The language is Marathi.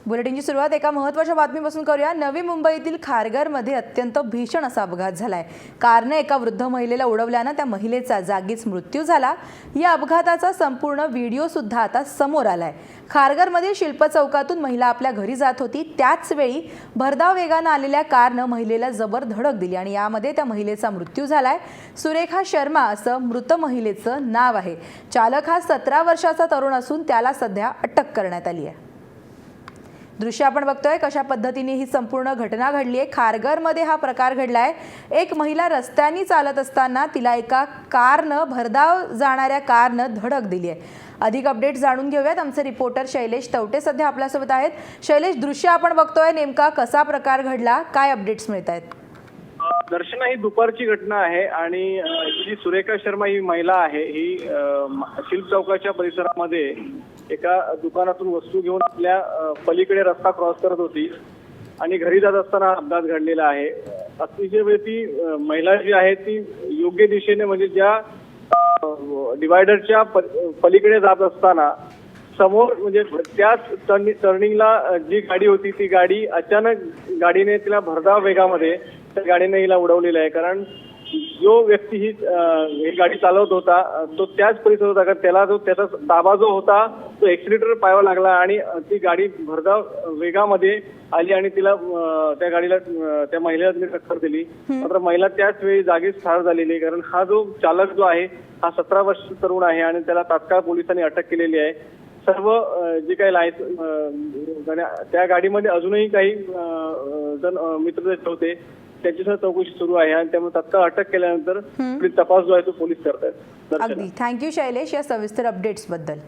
बुलेटिनची सुरुवात एका महत्त्वाच्या बातमीपासून करूया। नवी मुंबईतील खारघरमध्ये अत्यंत भीषण असा अपघात झालाय। कारने एका वृद्ध महिलेला उडवल्याने त्या महिलेचा जागीच मृत्यू झाला। या अपघाताचा संपूर्ण व्हिडिओ सुद्धा आता समोर आलाय। खारघरमधील शिल्प चौकातून महिला आपल्या घरी जात होती, त्याच वेळी भरधाव वेगाने आलेल्या कारने महिलेला जबर धडक दिली आणि यामध्ये त्या महिलेचा मृत्यू झालाय। सुरेखा शर्मा असं मृत महिलेचं नाव आहे। चालक हा 17 वर्षाचा तरुण असून त्याला सध्या अटक करण्यात आली आहे। दृश्य आपण बघतोय कशा पद्धतीने ही संपूर्ण घटना घडली आहे। खारघरमध्ये हा प्रकार घडलाय। एक महिला रस्त्याने चालत असताना तिला एका कारने भरधाव जाणाऱ्या कारने धडक दिली आहे। अधिक अपडेट जाणून घेऊयात। आमचे रिपोर्टर शैलेश तवटे सध्या आपल्यासोबत आहेत। शैलेश, दृश्य आपण बघतोय नेमका कसा प्रकार घडला, काय अपडेट्स मिळतायत? दर्शना, ही दुपारची घटना आहे आणि जी सुरेखा शर्मा ही महिला आहे ही शिल्प चौकाच्या परिसरामध्ये एका दुकानातून वस्तू घेऊन आपल्या पलीकडे रस्ता क्रॉस करत होती आणि घरी जात असताना अपघात घडलेला आहे। अतिशय वेळ ती महिला जी आहे ती योग्य दिशेने म्हणजे ज्या डिवायडरच्या पलीकडे जात असताना समोर म्हणजे त्याच टर्निंगला जी गाडी होती ती गाडी अचानक गाडीने तिला भरधाव वेगामध्ये त्या गाडीने हिला उडवलेलं आहे। कारण जो व्यक्ती ही गाडी चालवत होता तो त्याच परिसरात होता, कारण त्याला त्याचा ताबा जो होता तो एक्सिलेटर पायावर लागला आणि ती गाडी भरधाव वेगामध्ये आली आणि तिला त्या गाडीला त्या महिलेला तिने टक्कर दिली। मात्र महिला त्याच वेळी जागीच ठार झालेली आहे, कारण हा जो चालक जो आहे हा 17 वर्षाचा तरुण आहे आणि त्याला तात्काळ पोलिसांनी अटक केलेली आहे। सर्व जे काही त्या गाडीमध्ये अजूनही काही जण मित्र होते त्यांच्यासह चौकशी सुरू आहे आणि त्यामुळे तात्काळ अटक केल्यानंतर तपास जो आहे तो पोलीस करतायत। अगदी थँक्यू शैलेश या सविस्तर अपडेट्स बद्दल।